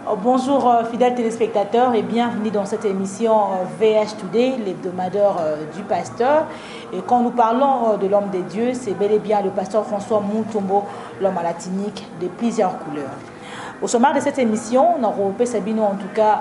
Bonjour fidèles téléspectateurs et bienvenue dans cette émission VH Today, l'hebdomadaire du pasteur. Et quand nous parlons de l'homme de Dieu, c'est bel et bien le pasteur François Mutombo, l'homme à la tunique de plusieurs couleurs. Au sommaire de cette émission, on a repéré Sabino en tout cas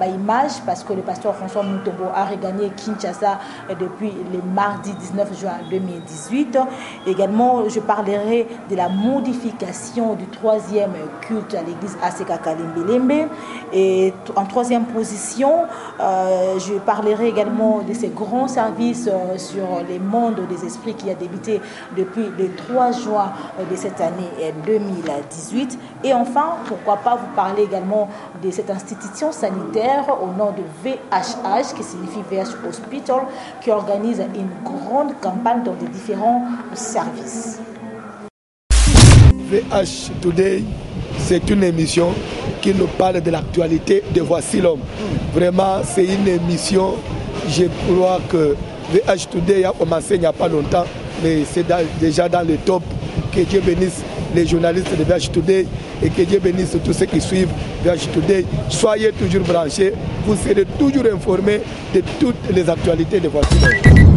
image parce que le pasteur François Mutombo a regagné Kinshasa depuis le mardi 19 juin 2018. Également, je parlerai de la modification du troisième culte à l'église ACK Kalembe. Et en troisième position, je parlerai également de ces grands services sur les mondes des esprits qui a débuté depuis le 3 juin de cette année 2018. Et enfin, pourquoi pas vous parler également de cette institution sanitaire au nom de VHH, qui signifie VH Hospital, qui organise une grande campagne dans des différents services. VH Today, c'est une émission qui nous parle de l'actualité de Voici l'homme. Vraiment, c'est une émission, je crois que VH Today a commencé il n'y a pas longtemps, mais c'est déjà dans le top. Que Dieu bénisse les journalistes de VH Today et que Dieu bénisse tous ceux qui suivent VH Today. Soyez toujours branchés, vous serez toujours informés de toutes les actualités de Voici l'homme.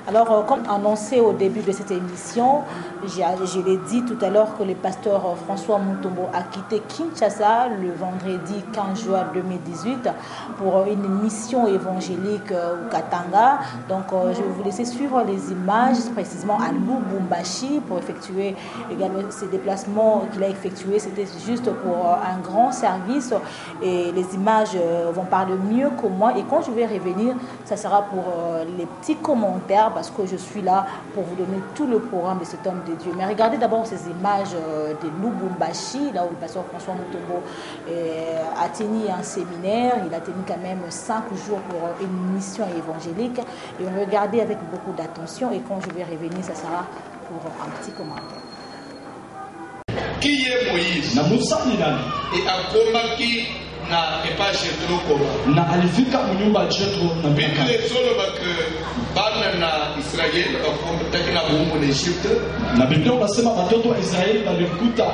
Alors, comme annoncé au début de cette émission, je l'ai dit tout à l'heure que le pasteur François Mutombo a quitté Kinshasa le vendredi 15 juin 2018 pour une mission évangélique au Katanga. Donc, je vais vous laisser suivre les images, précisément à Lubumbashi, pour effectuer également ces déplacements qu'il a effectués. C'était juste pour un grand service et les images vont parler mieux que moi. Et quand je vais revenir, ça sera pour les petits commentaires parce que je suis là pour vous donner tout le programme de cet homme de Dieu. Mais regardez d'abord ces images de Lubumbashi, là où le pasteur François Mutombo a tenu un séminaire. Il a tenu quand même 5 jours pour une mission évangélique. Et on regardait avec beaucoup d'attention. Et quand je vais revenir, ça sera pour un petit commentaire. Qui est Moïse? Et à Komaki na epa Jethro koba na alifika mnyumba Jethro na Biblia solo que bana na Israeli akomtaki na bumu na Egypte na Biblia unasema watoto wa Israeli walikuta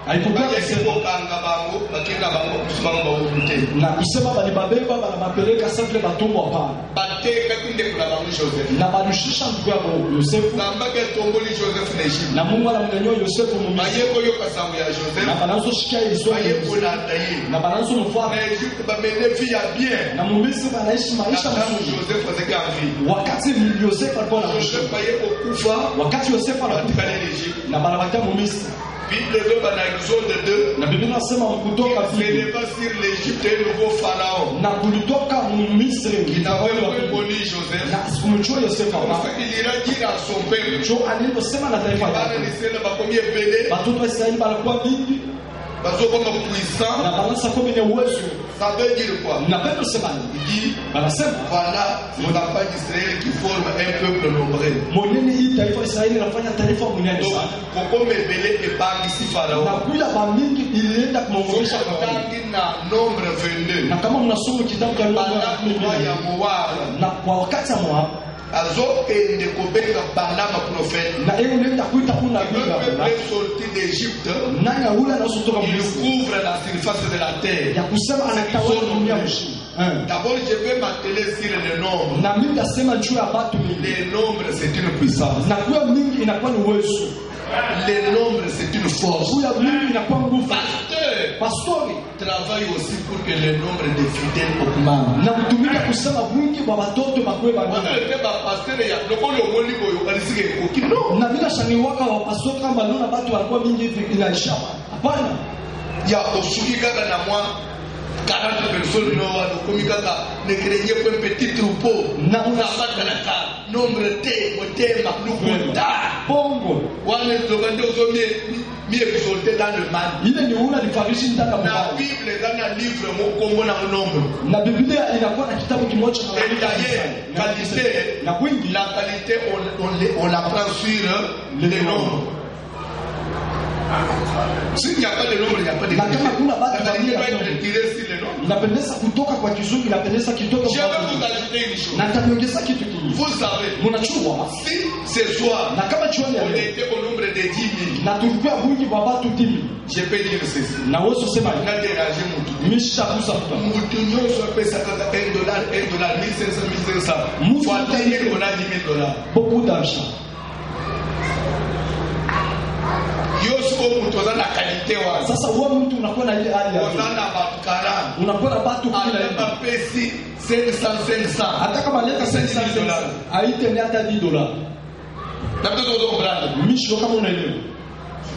haikuwa kanga bango bakenda bango kusimama baumute na kusema bali babeba bana mapeleka safle batumwa hapa bateka kunde kula bango Joseph na barushisha ndugu yao Yosefu na mbaka tomboli Joseph na Egypte na Mungu anamnyoa Yosefu mumisi ayeko yo kasango ya Joseph na banazo shikia hizo ayeko na tayi na banazo mfano na Egypte ba menefi ya bien na mumisi banaishi maisha mazuri Joseph azeka envie wakati Yosefu alikuwa na Joseph ayeko kufa wakati Yosefu anakufa na Egypte na banabakia mumisi Bible de Exode 2. Na Biblia inasema kutoka Bible pas sur l'Égypte un nouveau pharaon. Na kutoka Misri kitawaboni Joseph. Na sikumjua Yosefu hapa. Il ira dire à son peuple. Jo aliyosema na taifa lake. Bana nisema bakomie vele. Watoto wa Israeli balikuwa mingi. Bazokoma puissant. Na balasa kama ni uwezo. Ça veut dire quoi? Na pendo sema dit banasema voilà mon enfant d'Israël qui forme un peuple nombreux. Monene hii taifa Israeli inafanya taifa mwenyewe sana. Kokome vele e bagi si farao. Na kuya ba mingi ilienda kumwongelesha na nombre 22. Na kama mnasoma kitabu cha Numbers ya Moab. Na kwa wakati wa Moab azokende kobenga Balama prophète na yeye unaenda kuita kuna Biblia sorti d'Égypte nanga ule anasotoka Misri couvre la surface de la terre ya kusema anatawala dunia mzima. D'abord je vais m'atteler sur les nombres na mimi nasema juu ya watu les nombres c'est une puissance na kwa mingi inakuwa ni uwezo les nombres c'est une force kwa mingi inakuwa nguvu pastori travaille aussi pour que le nombre de fidèles augmente na kutumika kusema wingi wa watoto bakwe bana pasteur ya lokolo moni boyo alisike kokino na bila shani waka wa pastori kama nona watu walikuwa mingi hivi inaisha hapana ya osuki kaka na mwa 40 personnes no wa komi kaka ne craignez pas un petit troupeau na unabatana nombre te motema nukuta bongo wana zogande ozomie mi exalté dans le mal. Ile ni una nifarishi ndani ya Bible dans un livre mokombo na nombre. Na Biblia inakuwa na kitabu kimoja na qualité na wingi la qualité on la prend sur les nombres. S'il n'y a pas de nombre, il n'y a pas de Na kama kuna batu la wawili doit être retirée sur le nombre. inapendeza kutoka kwa kizungu, inapendeza kitoka Je kwa vais vous ajouter une chose. na nitaongeza kitu kingine. Vous savez, Munachua si ce soir, na kama chuoni ya on leo était au nombre de 10 000, na tulikuwa wingi wa watu 10,000 je peux dire ceci. na wewe usema On a dérangé mon tout. misha kusa mtu Mutu nyonso apesa kaka $1, $1, 1500, 1500. Fois 10 000, on a $10,000. beaucoup d'argent. Yosko mutu oza na qualité wana. Sasa wewe mtu unakuwa na ile hali ya Oza na batu 40. unakuwa na watu kila Aleba hivi. pesi 500. Hata kama leta $500 haitende hata $10. Na mtoto ozo comprendre. Misho kama unaelewa.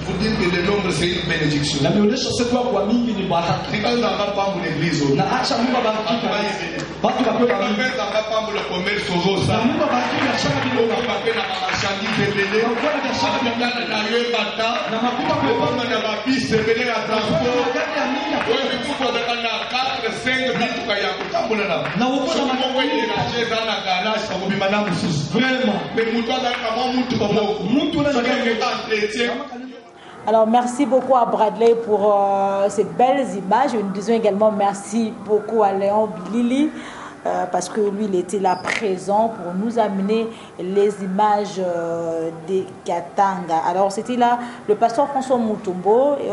Pour dire que le nombre c'est une bénédiction. Na mionyesho sasa kwa mingi ni baraka. Ni kwanza ngapa pambu l'église. Na acha Mungu abariki. Watu wapewe Kwa baraka. pesa ngapa pambu le commerce ozo Na sa. Mungu abariki biashara kidogo. Kwa pena na marchandise belé. Kwa biashara Kwa na yo bata. na makuta kwa Kwa na mabisi belé ya transport. magari ya mingi. Wewe mtu kwa na 4 5 vitu kaya kutambula na. Na uko na Mungu wewe na cheza na garage kwa kubima na msusu. Vraiment. Mais mtu kama mtu kwa moko. Mtu unaweza entretien. Alors, merci beaucoup à Bradley pour ces belles images. Nous disons également merci beaucoup à Léon Bilili parce que lui, il était là présent pour nous amener les images des Katanga. Alors, c'était là le pasteur François Mutombo et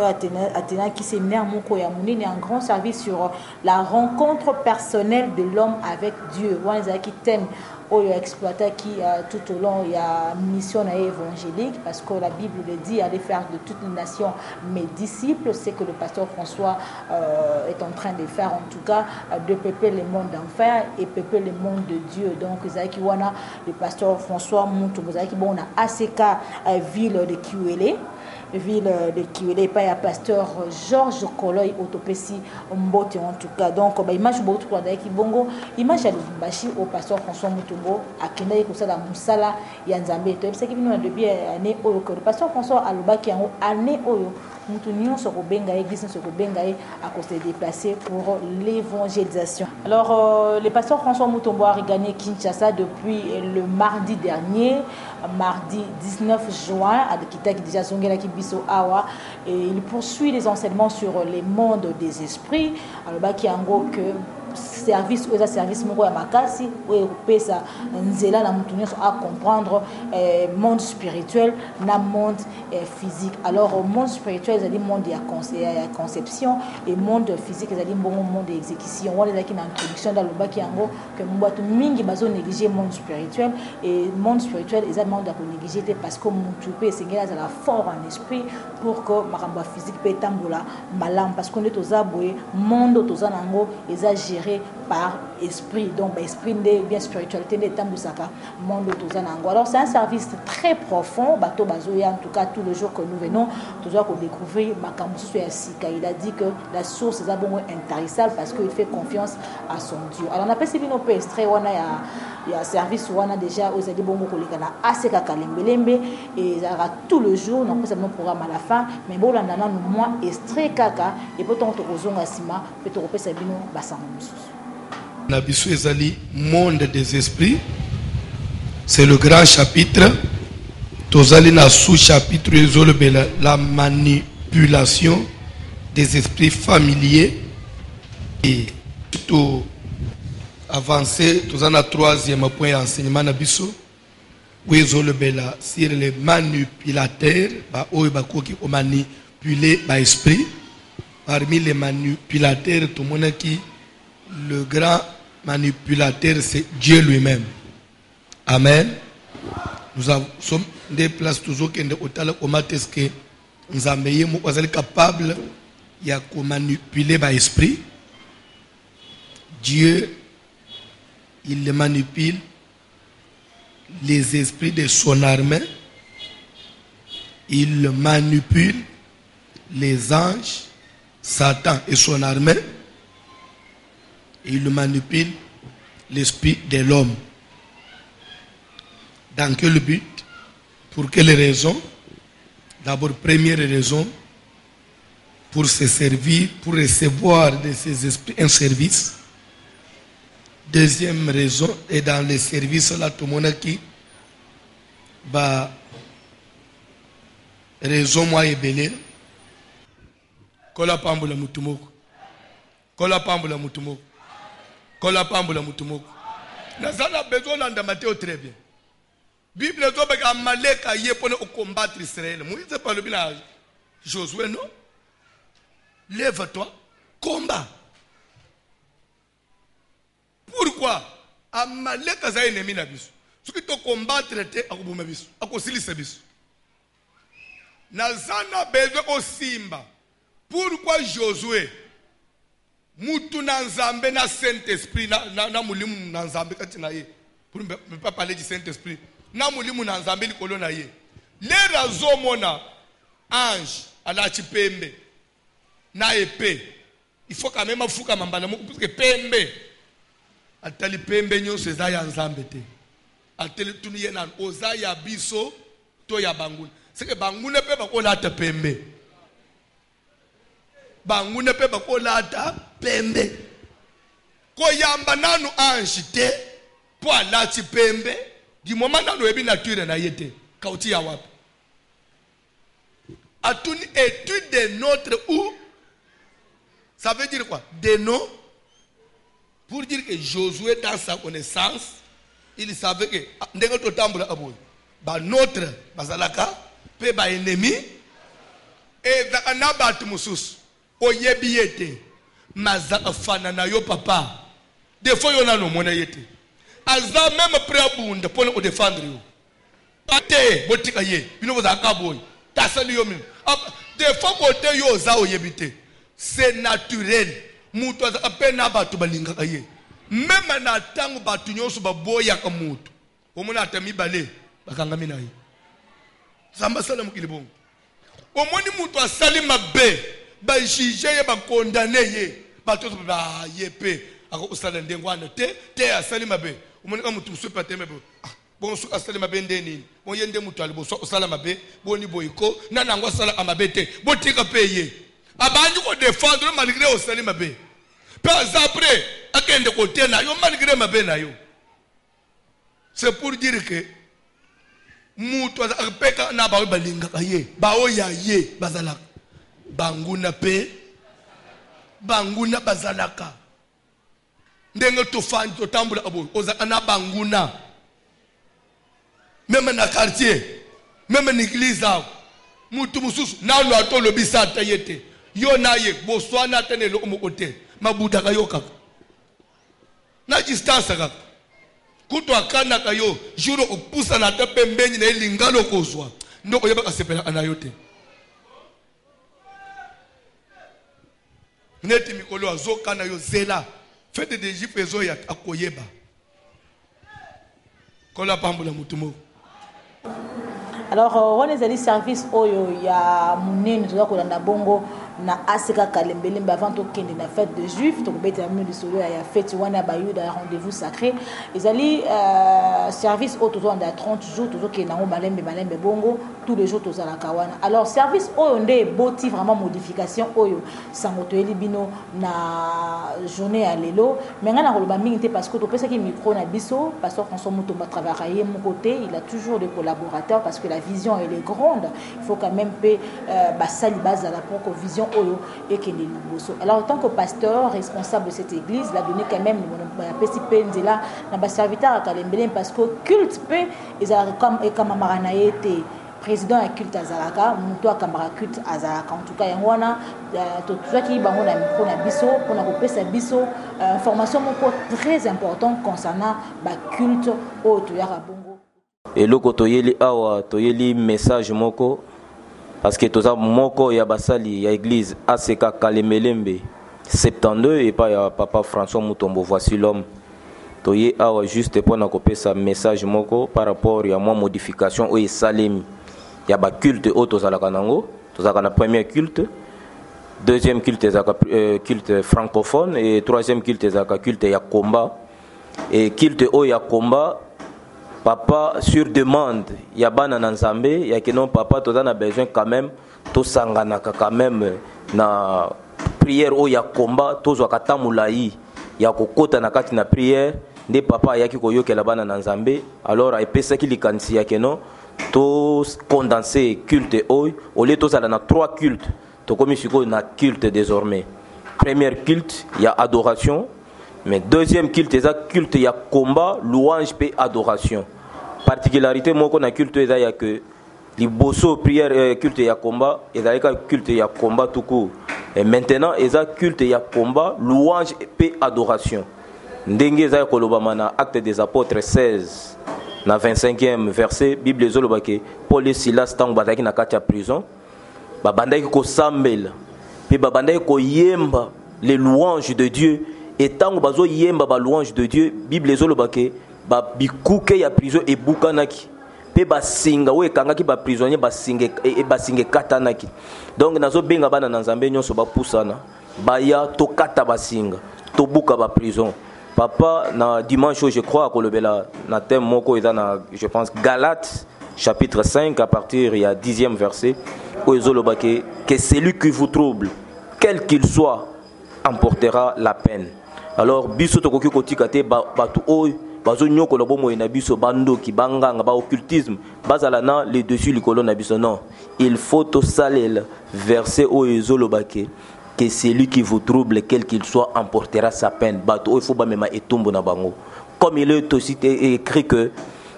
Athéna qui séminaire Moko Yamouni un grand service sur la rencontre personnelle de l'homme avec Dieu. Qui t'aime oyo exploité qui tout au long il y a mission évangélique parce que la Bible le dit aller faire de toutes les nations mes disciples, c'est que le pasteur François est en train de faire en tout cas de peupler le monde d'enfer et peupler le monde de Dieu. Donc Zaki wana le pasteur François Mutombo Zaki bon na ACK ville de Kiwele pas à pasteur Georges Koloy Autopesi Mbote en tout cas. Donc image beaucoup pour d'ailleurs qui bongo image à Lubumbashi au pasteur François Mutombo à Kenya comme ça la musala ya Nzambe to c'est qui vient de bien année oyo que le pasteur François Alobaki en année oyo mutu nyonso ko benga église so ko benga à cause de déplacer pour l'évangélisation. Alors le pasteur François Mutombo a regagné Kinshasa depuis le mardi dernier, mardi 19 juin à Kitaki déjà Zongela Kibiso Awa, et il poursuit les enseignements sur les mondes des esprits. Alors bah qui en gros que service ou service moko ya makasi ou pesa nzela na mutu nyonso à comprendre monde spirituel na monde physique. Alors au monde spirituel c'est le monde de conception et monde physique c'est le monde d'exécution. On est dans introduction dans le bas qui en gros que mbatu mingi bazo négliger monde spirituel et monde spirituel est un monde à négliger parce que mutu pe sengela za la fort en esprit pour que maramba physique pe tambola malam parce qu'on est aux aboyés monde aux anango et géré par esprit, donc esprit bien spiritualité de Tambusaka monde Tozanango. Alors c'est un service très profond bateau bazoya en tout cas tous les jours que nous venons toujours qu'on découvrir Makambusu Sika. Il a dit que la source est bon intarissable parce qu'il fait confiance à son Dieu. Alors on appelle ces nos extrait wana il y a service wana déjà aux aides bongo kolekana aseka kalembelembe et ça va tout le jour donc c'est mon programme à la fin mais bon là nana nous moi extrait kaka et pourtant to kozonga sima peut to repesa bino basango mususu. Nabisu ezali monde des esprits, c'est le grand chapitre. Tozali na sous-chapitre ezolobela la manipulation des esprits familiers et tout avancé. Tozali na troisième point enseignement nabisu où ezolobela sur les manipulateurs ba oyo bakoki o manipuler ba esprit. Parmi les manipulateurs tout le monde qui le grand manipulateur, c'est Dieu lui-même. Amen. Nous sommes des places toujours qui sont que nous sommes capables de manipuler l'esprit. Dieu, il le manipule les esprits de son armée. Il manipule les anges, Satan et son armée. Il manipule l'esprit de l'homme. Dans quel but? Pour quelle raison? D'abord, première raison, pour se servir, pour recevoir de ces esprits un service. Deuxième raison, et dans les services là, tout le monde qui raison moi est belé, Kola pambola mutumoko. Kola pambola mutumoko. Kola pambola mutumoko. Nazana besoin d'anda Matthieu très bien. Bible est obéi à Malek à Yépone au combattre Israël. Moïse pas le bien Josué non. Lève-toi, combat. Pourquoi? Amalek a un ennemi na biso. Ce qui te combattre te akubuma biso, akosilisa biso. Nazana besoin au Simba. Pourquoi Josué mutu na nzambe na Saint-Esprit na mulimu na nzambe kati na ye. Pour ne pas parler du Saint-Esprit. Na mulimu na nzambe likolo na ye. Les razo mona ange ala chipembe na épée. Il faut quand même afuka mambala mo parce que pembe atali pembe nyo seza ya nzambe te. Ateli tuniye na oza ya biso to ya banguna. C'est que banguna pe bakola ta pembe. Banguna pe bakola ta pembe. Ko yamba nanu ange te po ala chipembe du moment nanu ebi nature na yete kauti ya wapi. Atuni étude de notre ou ça veut dire quoi? De nos. Pour dire que Josué, dans sa connaissance, il savait que notre bazalaka, pe ba ennemi, et zanabat musus, oyebiete, mazafana na yo papa. Des fois, yon a no mona yete. Aza même prêt à bunda pour nous défendre yo. Ate, botika ye, bino bazaka boy. Tasali yo même. Des fois, côté yo za oyebite. C'est naturel. Mutu a peine à battre balinga kaye. Même na tangu batu nyoso baboya ka mutu. Omona atami balé bakangami na ye. Samba sala mukilibongo. Omoni mutu asali mabe ba jije ye ba condamner ye. Batu ba yepe ako usala ndengwana te asali mabe. Omoni ka mutu supa temebe. Bon su asali mabe ndeni. Bon yende mutu alibo so usala mabe boni boyiko na nangwa sala amabete. Botika peye. Abandu ko défendre malgré au salim mabe. Pas après, akende côté na yo malgré mabe na yo. C'est pour dire que mutu akpeka na ba balinga kaye. Ba oya ye bazalaka. Banguna pe banguna bazalaka. Ndenge to fan to tambula abo oza na banguna. Même na quartier, même na église mutu mususu na lo atolo bisata yete. Yo na ye boswana tene lo omokote mabuda kayo kaka na distance kaka kuto akana kayo juro opusa na tepe mbenyi na lingalo kozwa ndoko yeba kasepela anayote neti mikolo azoka na yo zela fete de jipe zo ya akoyeba kola pambola mutumo. Alors, on est allé service oyo ya munene toza ko na bongo na asika kalembelemba avant to kende na fête de juifs to beta mu de solo ya fête wana ba yuda rendez-vous sacré ils allé service au tozo na 30 jours tozo ke na malembe bongo tous les jours toza la kawana. Alors service oyo ndé boti vraiment modification oyo sangoto elibino na journée à lelo mais ngana ko ba mingi parce que to pesa ki micro na biso pasteur François Mutomba travailler mon côté il a toujours des collaborateurs parce que la vision elle est grande il faut quand même basali base à la propre vision oyo et que les liboso. Alors en tant que pasteur responsable de cette église il a donné quand même petit penzela na ba serviteur à Kalembele parce que culte pe ils a comme marana été président à culte azalaka muto akamara culte azalaka en tout cas yangwana to tsaki bango na micro na biso pour na kopesa biso information moko très important concernant ba culte au to yaka bongo. Et loko toyeli awa toyeli message moko parce que toza moko ya basali ya église ACK Kalemelembe 72 et pas ya papa François Mutombo voici l'homme toye awa juste pour na kopesa message moko par rapport ya moi modification o salemi ya ba culte o tozalaka nango tozalaka na premier culte deuxième culte ezaka culte francophone et troisième culte ezaka culte ya combat et culte o ya combat papa sur demande ya bana na nzambe ya que non papa toza na besoin quand même to sanganaka quand même na prière o ya combat to zwa katamulai ya kokota na kati na prière nde papa yaki koyokela bana na nzambe alors epesaki likanisi ya que non to condenser culte o lieu to sala na trois cultes tokomi siko na culte désormais. Première culte, il y a adoration, mais deuxième culte, il y a culte, il y a combat, louange et adoration. Particularité moko na culte il y a que les bosso prière culte il y a combat, il y a culte il y a combat tout court. Et maintenant il y a culte il y a combat, louange et adoration. Ndenge za kolobama na Actes des Apôtres 16 na 25e verset Bible ezolobake Paul et Silas tango bazaki na kati ya prison babandaki ko sambela pe babandaki ko yemba les louanges de Dieu et tango bazo yemba ba louange de Dieu Bible ezolobake ba bikuke ya prison e bukanaki pe basinga we kangaki ba prisonnier basinge katanaki. Donc nazo benga bana na Nzambe nyonso ba pusana baya to kata basinga to buka ba prison. Papa, na dimanche, je crois que le na thème moko je pense Galates chapitre 5 à partir il y a 10e verset où que celui qui vous trouble, quel qu'il soit, emportera la peine. Alors biso to koki kotikate batu o bazo nyoko lobo mo na biso bando ki banganga ba occultisme bazala na les dessus likolo na biso non. Il faut to saler verset o ezolobake que celui qui vous trouble, quel qu'il soit, emportera sa peine. Comme il est aussi écrit que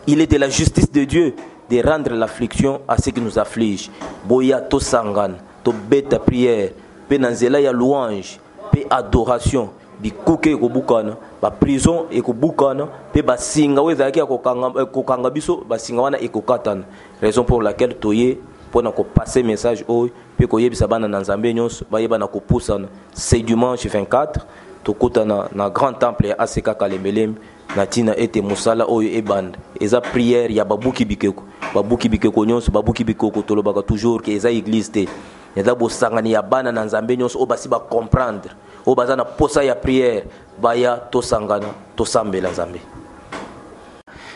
il est de la justice de Dieu de rendre l'affliction à ceux qui nous affligent. Boya to sangan, to beta prière, pe nanzela ya louange, pe adoration, bi kuke ko bukana, ba prison e ko bukana, pe ba singa we zaki ko kanga biso, ba singa wana e ko katana. Raison pour laquelle toye pour nous passer message au puis ko yebisa bana na Nzambe nyonso ba yeba na ko pusana. C'est dimanche 24 to kutana na grand temple ya ACK Kalemelem na tina ete musala oyo eband eza prière ya babuki bikeko nyonso babuki bikeko tolobaka toujours que eza église te eza bosangani ya bana na Nzambe nyonso o basi ba comprendre o bazana posa ya prière baya to sangana to sambela Nzambe.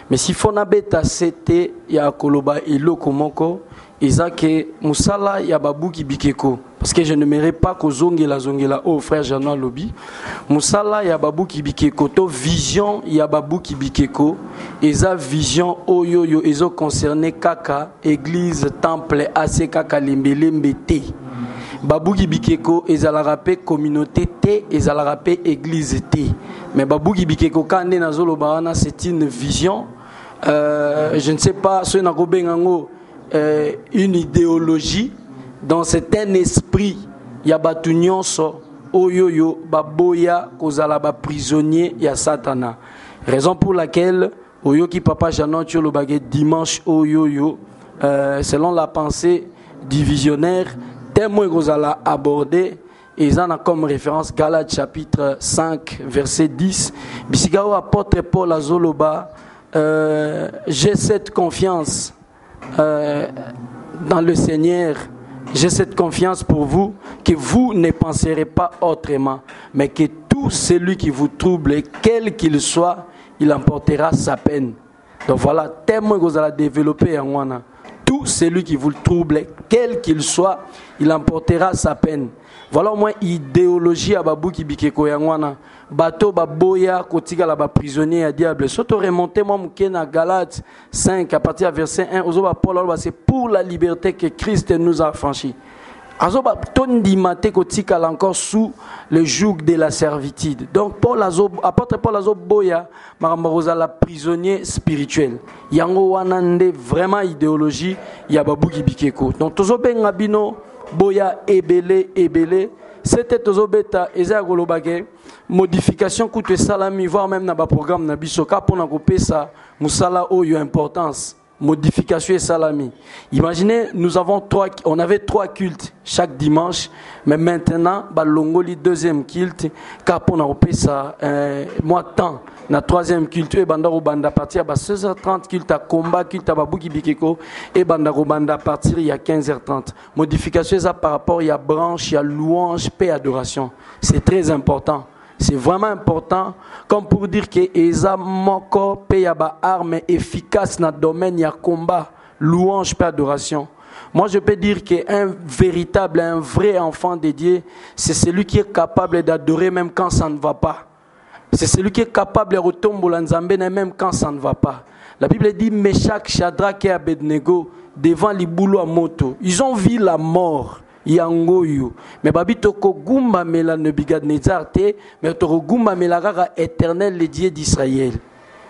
Mais si fona beta c'était ya koloba eloko moko Isaac Moussala Yababuki Bikeko parce que je ne mérite pas que zongela oh frère Jean Lobby Moussala Yababuki Bikeko to vision Yababuki Bikeko eza vision oyoyo ezo concerné kaka église temple ACK Kalemelem te Babuki Bikeko ezala rapé communauté te ezala rapé église te mais Babuki Bikeko kande nazolo barana c'est une vision je ne sais pas ce na gobengango une idéologie dans un esprit ya batu nyonso oyoyo baboya kozala ba prisonnier ya satana raison pour laquelle oyoki papa Janon le bagé dimanche oyoyo selon la pensée du visionnaire témoin kozala abordé et ça a comme référence Galates chapitre 5 verset 10 bisigao apôtre Paul azoloba j'ai cette confiance dans le Seigneur, j'ai cette confiance pour vous que vous ne penserez pas autrement, mais que tout celui qui vous trouble, quel qu'il soit, il emportera sa peine. Donc voilà, tellement que vous allez développer en moi. Tout celui qui vous trouble, quel qu'il soit, il emportera sa peine. Voilà au moins idéologie à Babouki Bikeko Yangwana. Bateau Baboya, Kotiga la prisonnier à diable. Surtout remonter moi Mukena Galates 5 à partir du verset 1. Ozoba Paul c'est pour la liberté que Christ nous a franchi. Azoba tondi mate Kotika encore sous le joug de la servitude. Donc Paul apôtre Paul Boya Marambarosa la prisonnier spirituel. Yango wanande vraiment idéologie ya Babouki Bikeko. Donc tozobe ngabino Boya ebele c'était tozobeta eza golobake modification coûte salami voire même na ba programme na bisoka pour na kopesa musala oyo importance modification et salami. Imaginez on avait 3 cultes chaque dimanche mais maintenant balongoli deuxième culte car pour na kopesa mois temps na troisième culte et banda banda partir à 16h30 culte à combat culte à Babuki Bikeko et banda banda partir il y a 15h30 modification ça par rapport il y a branche il y a louange paix adoration c'est très important. C'est vraiment important, comme pour dire que Eza Moko Peyaba arme efficace dans le domaine ya combat, louange, paix, adoration. Moi, je peux dire qu'un véritable, un vrai enfant de Dieu, c'est celui qui est capable d'adorer même quand ça ne va pas. C'est celui qui est capable de retomber Nzambe même quand ça ne va pas. La Bible dit Meshach, Shadrach et Abednego devant les boulots à moto. Ils ont vu la mort. yangoyo mais babi toko gumba mela Nebukadnezar te mais toko gumba mela kaka éternel le Dieu d'Israël.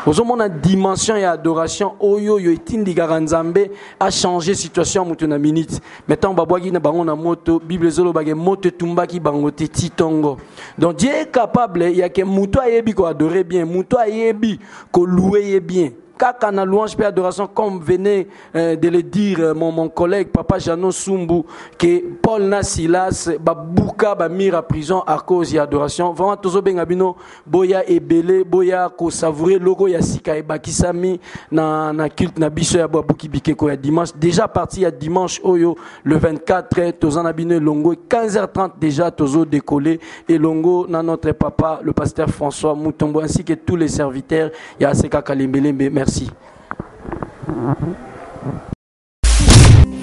Vous avez une dimension et adoration. Oyo yo etindi garanzambe a changé situation mutu na minute. Maintenant babwaki na bango na moto Bible zolo bagé moto tumbaki bango te titongo. Donc Dieu est capable il y a que mutu ayebi ko adorer bien, mutu ayebi ko louer bien. Kaka na louange et adoration, comme venait de le dire mon collègue Papa Jano Sumbu, que Paul Nasilas babuka ba mire à prison à cause de l'adoration. Vraiment tozo bengabino boya ebele boya ko savourer logo ya sika e bakisami na culte na biso ya babuki bikeko ya dimanche. Déjà parti ya dimanche oyo le 24 tozo na bino longo 15h30 déjà tozo décoller et longo na notre papa le pasteur François Mutombo ainsi que tous les serviteurs ya Seka Kalembelembe. Merci.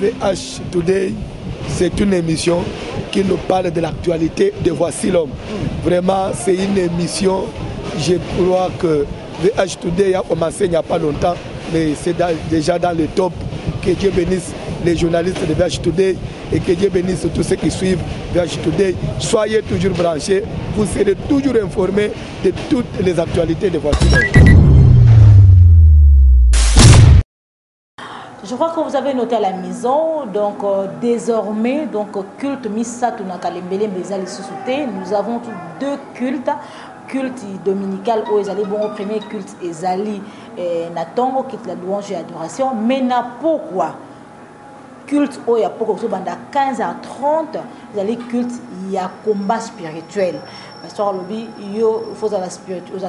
VH Today, c'est une émission qui nous parle de l'actualité de Voici l'homme. Vraiment, c'est une émission, je crois que VH Today a commencé il n'y a pas longtemps, mais c'est déjà dans le top. Que Dieu bénisse les journalistes de VH Today et que Dieu bénisse tous ceux qui suivent VH Today. Soyez toujours branchés, vous serez toujours informés de toutes les actualités de Voici l'homme. Je crois que vous avez noté à la maison, donc désormais, donc culte Misatu Nakalembele Mbezali Susute, nous avons deux cultes, culte dominical où Ezali bon premier culte Ezali Natongo qui est la louange et l'adoration, mais n'a pourquoi culte où il y a pourquoi banda 15h30, Ezali culte il y a combat spirituel. Pasteur Lobi, yo faut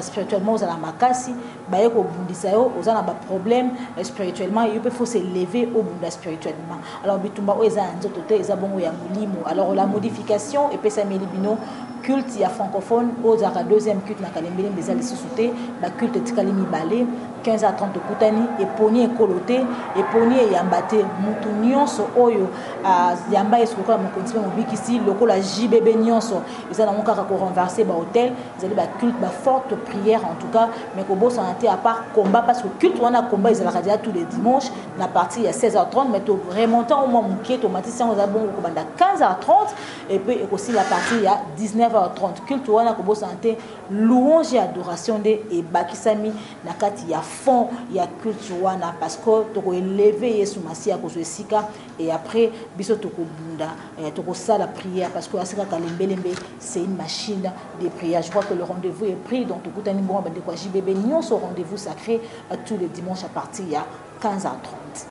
spirituellement aux la makasi, baye ko bundisa yo aux na ba problème spirituellement, yo peut faut se lever au bunda spirituellement. Alors bitumba o eza nzoto te eza bongo ya mulimo. Alors la modification et pesa melibino culte ya francophone aux la deuxième culte na kalembele mbeza lisouté, ba culte tikali mibale 15h30 kutani et poni ekoloté et poni yambate mutu nyonso oyo yamba esokola mo continue mobikisi lokola JBB nyonso eza na mokaka ko renverser ba hôtel ezali ba culte ba forte prière en tout cas mais ko bossa santé à part combat parce que culte on a combat ils la radio tous les dimanches na partie à 16h30 mais to remontant au moins mukie to matisi on a bon ko banda 15h30 et puis aussi la partie à 19h30 culte on a ko bossa santé louange et adoration de et bakisami na kati ya fond il y a culture wana parce que toko élever Yesu Masia ko sika et après biso toko bunda toko ça la prière parce que asika kalembelembe c'est une machine de prière. Je crois que le rendez-vous est pris donc tout un bon de quoi JBB Nyon son rendez-vous sacré tous les dimanches à partir il y a 15h30.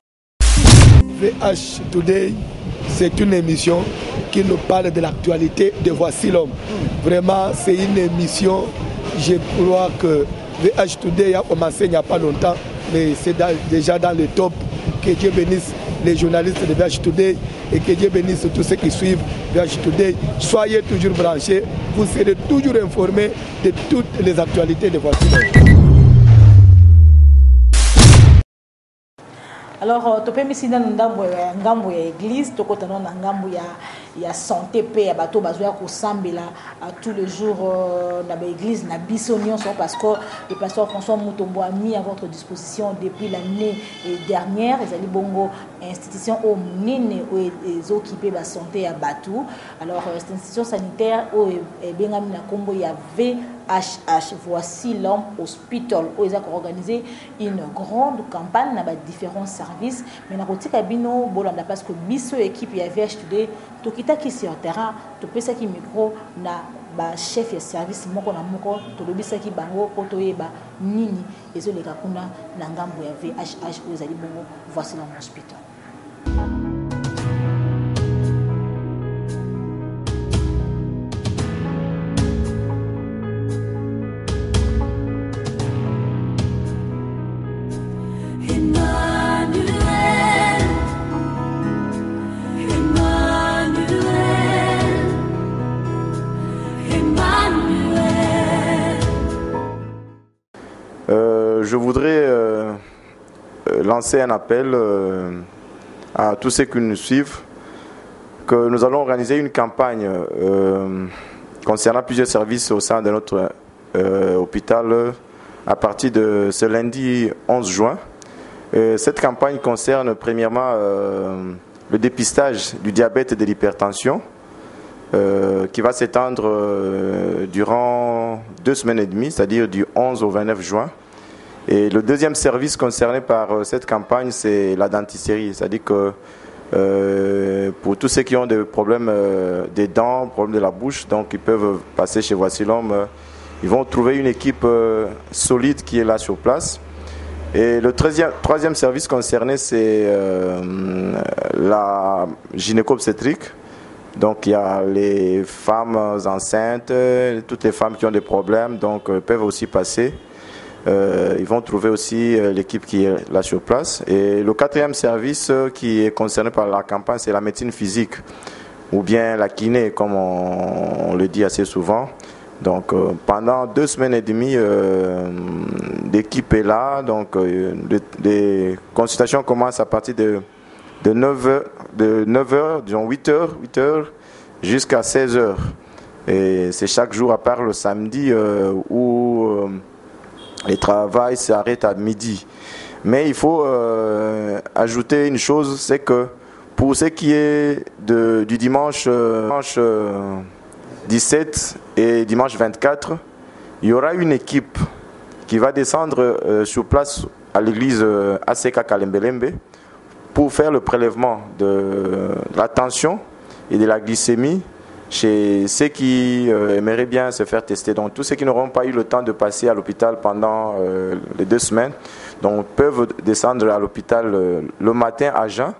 VH Today, c'est une émission qui nous parle de l'actualité de Voici l'homme. Vraiment, c'est une émission, je crois que VH Today a commencé il n'y a pas longtemps, mais c'est déjà dans le top. Que Dieu bénisse les journalistes de VH Today et que Dieu bénisse tous ceux qui suivent VH Today. Soyez toujours branchés, vous serez toujours informés de toutes les actualités de Voici l'homme. Alors, topé misina ngambo ya église, tokotana na ngambo ya santé paix ya bato bazwa ko sambela tous les jours na ba église na biso nyonso parce que le pasteur François Mutombo a mis à votre disposition depuis l'année dernière ezali bongo institution au munene o ezokipe ba santé ya bato. Alors cette institution sanitaire o bengami na kombo ya VHH, Voici l'homme hospital où ils ont organisé une grande campagne dans différents services mais na kotika bino bolanda parce que biso équipe ya VH Today tokita ki sur terrain to pesa ki micro na ba chef ya service moko na moko to lobisa ki bango ko toyeba nini ezoleka kuna na ngambo ya VHH où ils ali bongo Voici l'homme hospital. Je voudrais lancer un appel à tous ceux qui nous suivent, que nous allons organiser une campagne concernant plusieurs services au sein de notre hôpital à partir de ce lundi 11 juin. Cette campagne concerne premièrement le dépistage du diabète et de l'hypertension qui va s'étendre durant 2 semaines et demie, c'est-à-dire du 11 au 29 juin. Et le deuxième service concerné par cette campagne, c'est la dentisterie, c'est-à-dire que pour tous ceux qui ont des problèmes des dents, problèmes de la bouche, donc ils peuvent passer chez Voici l'Homme. Ils vont trouver une équipe solide qui est là sur place. Et le troisième service concerné, c'est la gynéco-obstétrique. Donc il y a les femmes enceintes, toutes les femmes qui ont des problèmes, donc peuvent aussi passer. Ils vont trouver aussi l'équipe qui est là sur place. Et le quatrième service qui est concerné par la campagne, c'est la médecine physique ou bien la kiné, comme on le dit assez souvent. Donc pendant 2 semaines et demie, l'équipe est là. Donc les consultations commencent à partir de 9h, disons 8h jusqu'à 16h. Et c'est chaque jour à part le samedi où le travail s'arrête à midi. Mais il faut ajouter une chose, c'est que pour ce qui est du dimanche 17 et dimanche 24, il y aura une équipe qui va descendre sur place à l'église ACK Kalembelembe pour faire le prélèvement de la tension et de la glycémie chez ceux qui aimeraient bien se faire tester. Donc tous ceux qui n'auront pas eu le temps de passer à l'hôpital pendant les 2 semaines, donc peuvent descendre à l'hôpital le matin à jeun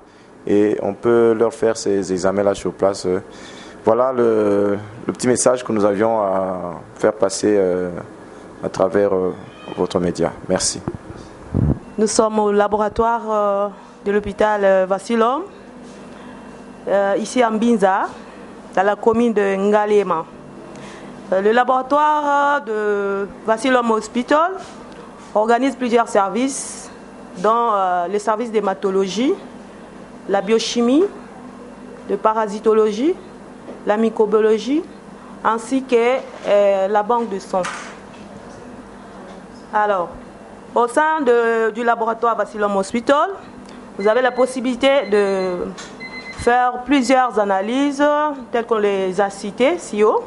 et on peut leur faire ces examens-là sur place. Voilà le petit message que nous avions à faire passer à travers votre média. Merci. Nous sommes au laboratoire de l'hôpital Voici l'Homme, ici à Mbinza, dans la commune de Ngalema. Le laboratoire de Voici l'Homme Hospital organise plusieurs services, dont les services d'hématologie, la biochimie, de parasitologie, la microbiologie, ainsi que la banque de sang. Alors, au sein du laboratoire Voici l'Homme Hospital, vous avez la possibilité de faire plusieurs analyses, telles qu'on les a citées si haut.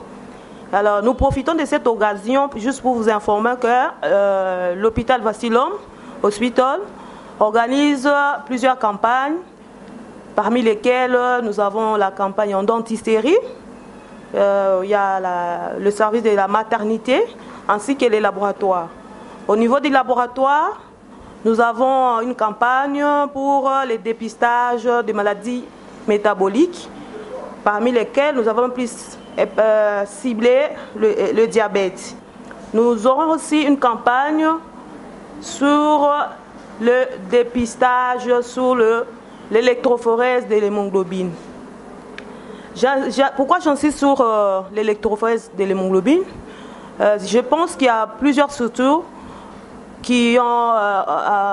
Alors, nous profitons de cette occasion juste pour vous informer que l'hôpital Voici l'Homme Hospital organise plusieurs campagnes, parmi lesquelles nous avons la campagne en dentisterie, il y a le service de la maternité, ainsi que les laboratoires. Au niveau des laboratoires, nous avons une campagne pour les dépistages de maladies métaboliques, parmi lesquelles nous avons plus ciblé le diabète. Nous aurons aussi une campagne sur le dépistage, sur l'électrophorèse de l'hémoglobine. Pourquoi j'insiste sur l'électrophorèse de l'hémoglobine? Je pense qu'il y a plusieurs structures qui ont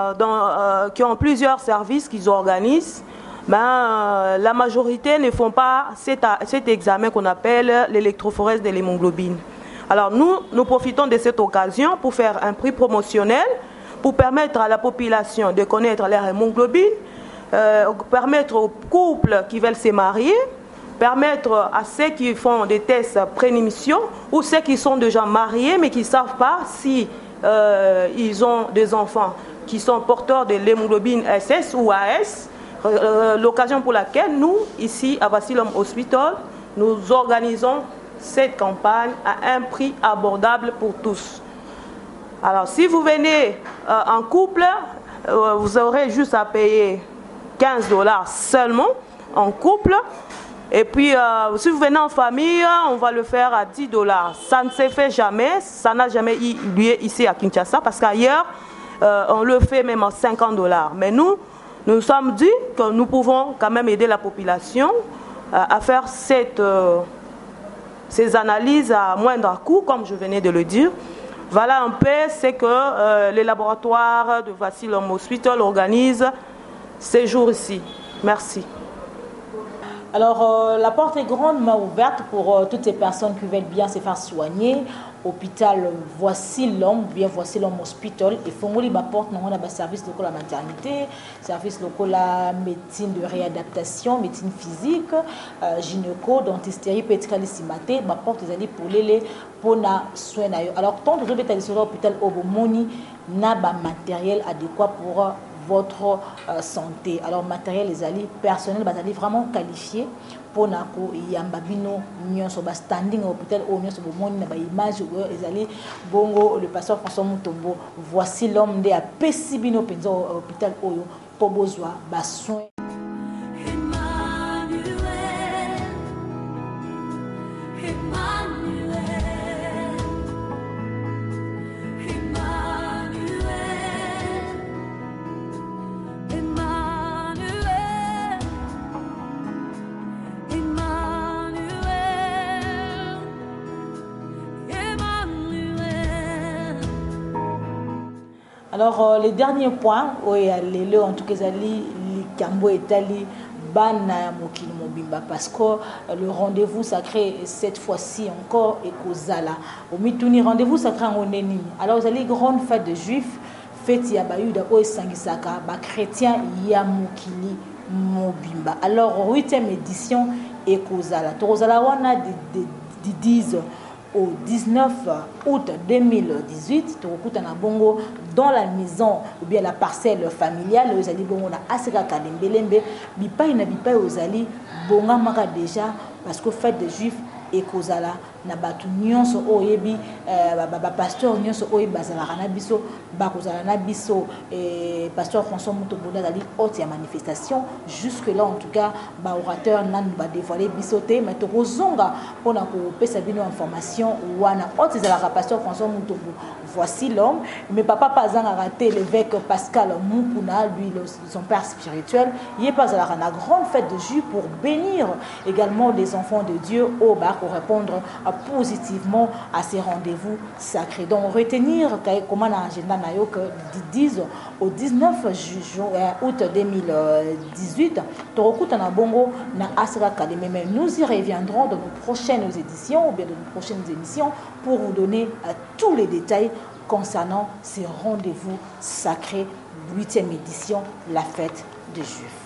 plusieurs services qu'ils organisent, mais la majorité ne font pas cet examen qu'on appelle l'électrophorèse de l'hémoglobine. Alors nous profitons de cette occasion pour faire un prix promotionnel, pour permettre à la population de connaître leur hémoglobine, permettre aux couples qui veulent se marier, permettre à ceux qui font des tests prénémission ou ceux qui sont déjà mariés mais qui ne savent pas si ils ont des enfants qui sont porteurs de l'hémoglobine SS ou AS, l'occasion pour laquelle nous, ici à Voici l'Homme Hospital, nous organisons cette campagne à un prix abordable pour tous. Alors si vous venez en couple, vous aurez juste à payer 15 $ seulement en couple. Et puis, si vous venez en famille, on va le faire à 10 $. Ça ne se fait jamais, ça n'a jamais eu lieu ici à Kinshasa, parce qu'ailleurs, on le fait même à 50 $. Mais nous sommes dit que nous pouvons quand même aider la population à faire ces analyses à moindre coût, comme je venais de le dire. Voilà un peu ce que les laboratoires de Voici l'Homme Hospital organisent ces jours-ci. Merci. Alors, la porte est grandement ouverte pour toutes ces personnes qui veulent bien se faire soigner. hôpital Voici l'homme, bien Voici l'homme hospital et fongoli ba porte non on a ba service local la maternité, service local la médecine de réadaptation, médecine physique, gynéco, dentisterie, pétralissimate, ba porte les alliés pour les pour na soin na yo. Alors tant de hôpital sur l'hôpital Obomoni n'a ba matériel adéquat pour votre santé. Alors matériel les alliés personnel ba vraiment qualifié pour nako yambabino nyonso ba standing hôpital au nyonso bomoni na ba image les alliés bongo le pasteur François Mutombo Voici l'homme de a pesibino penza hôpital oyo pour besoin ba soin. Alors, les derniers points, en tout cas, les Kambo et Tali, Bana Mokil Mobimba, parce que le rendez-vous sacré, cette fois-ci encore, est Kozala. Au Mitouni, rendez-vous sacré en Oneni. Alors, vous allez grande fête de juifs, fête Yabayuda, Oe Sangisaka, chrétien Yamokili Mobimba. Alors, 8e édition est Kozala. Kozala, on a des 10 au 19 août 2018, Bongo dans la maison ou bien la parcelle familiale, aux Ali Bongo na Aseka Kalembelembe, Bipaï na Bipaï aux Ali, Bonga Maka déjà, parce que fête des Juifs et Kozala, na batu nyonso oyebi, pasteur nyonso oyebi bazala na biso, bakozala na biso, et pasteur François Mutombo dali haute ya manifestation, jusque là en tout cas, ba orateur nan ba dévoiler bisoté, mais to kozonga pour na ko pesa bino information wana haute zala pasteur François Mutombo Voici l'homme, mais papa Pazang a raté l'évêque Pascal Mupuna, lui son père spirituel, il est pas à la grande fête de Juifs pour bénir également les enfants de Dieu au bar pour répondre positivement à ces rendez-vous sacrés. Donc retenir comment l'agenda nayo que 10 au 19 août 2018, Torokuta na Bongo na Asra Kaleme. Mais nous y reviendrons dans nos prochaines éditions ou bien dans nos prochaines émissions pour vous donner tous les détails concernant ces rendez-vous sacrés, 8e édition, la fête des Juifs.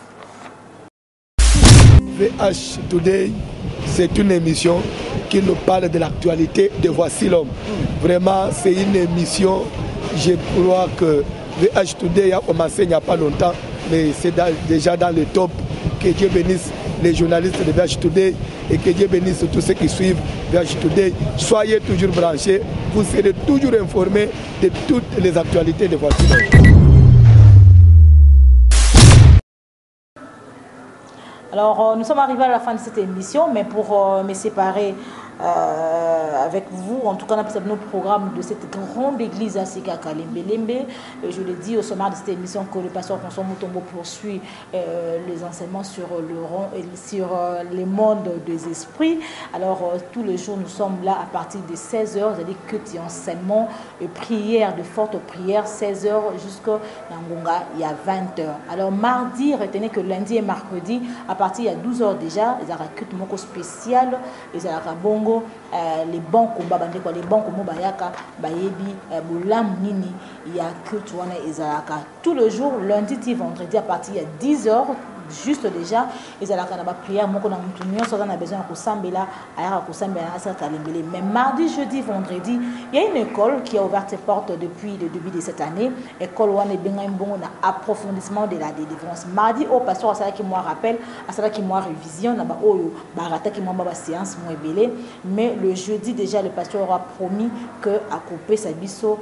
VH Today, c'est une émission qui nous parle de l'actualité de Voici l'homme. Vraiment, c'est une émission, je crois que VH Today a commencé il n'y a pas longtemps, mais c'est déjà dans le top. Que Dieu bénisse les journalistes de VH Today et que Dieu bénisse tous ceux qui suivent VH Today. Soyez toujours branchés, vous serez toujours informés de toutes les actualités de Voici l'homme. Alors, nous sommes arrivés à la fin de cette émission, mais pour me séparer avec vous, en tout cas, notre programme de cette grande église à Sika Kalembelembe. Je le dis au sommaire de cette émission que le pasteur François Mutombo poursuit les enseignements sur les mondes des esprits. Alors, tous les jours, nous sommes là à partir de 16h, c'est-à-dire que tu enseignement et prières, de fortes prières, 16h jusqu'à Nangonga, il y a 20h. Alors, mardi, retenez que lundi et mercredi, à partir il y a 12h déjà, il y a un culte spécial, il y a un bon les banques les banques bayaka bayebi bolam nini il y a que tu vois ezalaka tout le jour lundi et vendredi à partir il y a 10h juste déjà ezalaka na ba prière moko na mutu nyonso na besoin ko sambela ayaka ko sambela na sa kalembele. Mais mardi, jeudi, vendredi, il y a une école qui a ouvert ses portes depuis le début de cette année, école wane benga mbongo na approfondissement de la délivrance. Mardi au pasteur asala qui moi rappelle, asala qui moi révision na ba oyo barata qui moi ba séance mo ebele. Mais le jeudi déjà le pasteur aura promis que à couper sa biso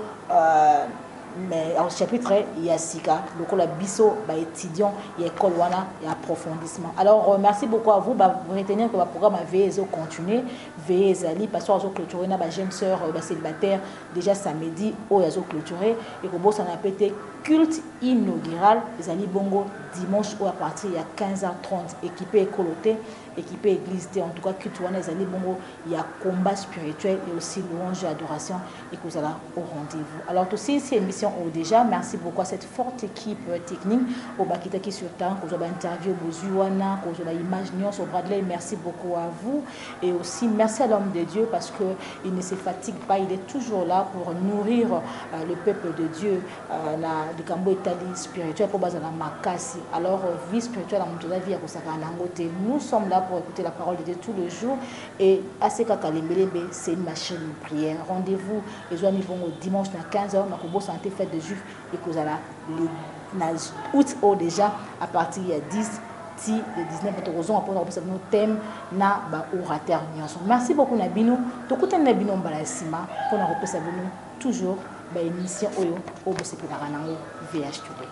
mais au chapitre il y a Sika, donc la biso ba étudiant il y a école wana il y a approfondissement. Alors merci beaucoup à vous, vous retenir que le programme VEZO continue, VEZali parce que clôturer na ba jeune sœur célibataire déjà samedi au yazo clôturer et que boss on a pété culte inaugural Zali Bongo dimanche ou à partir il y a 15h30 équipé écoloté équipé église en tout cas culte wana Zali Bongo il y a combat spirituel et aussi louange et adoration et que vous allez au rendez-vous. Alors aussi c'est une mission émission déjà. Merci beaucoup à cette forte équipe technique. Au Bakita qui sur temps, qu'on a interview Bozuana, qu'on a image sur Bradley. Merci beaucoup à vous. Et aussi, merci à l'homme de Dieu parce qu'il ne se fatigue pas. Il est toujours là pour nourrir le peuple de Dieu. Le Cambo Italie spirituel pour baser la Makasi. Alors, vie spirituelle à mon vie à Kosaka. Nous sommes là pour écouter la parole de Dieu tous les jours. Et à ce Kakalembe, c'est une machine de prière. Rendez-vous les amis vont au dimanche à 15h. Nous avons santé fête de Juifs et que vous allez le août déjà à partir de 10 de 19 raisons pour nous thème na ba orateur. Merci beaucoup Nabino. Tout côté Nabino Balasima pour nous repasser toujours ba émission Oyo au Bosekela Ranango VH Today.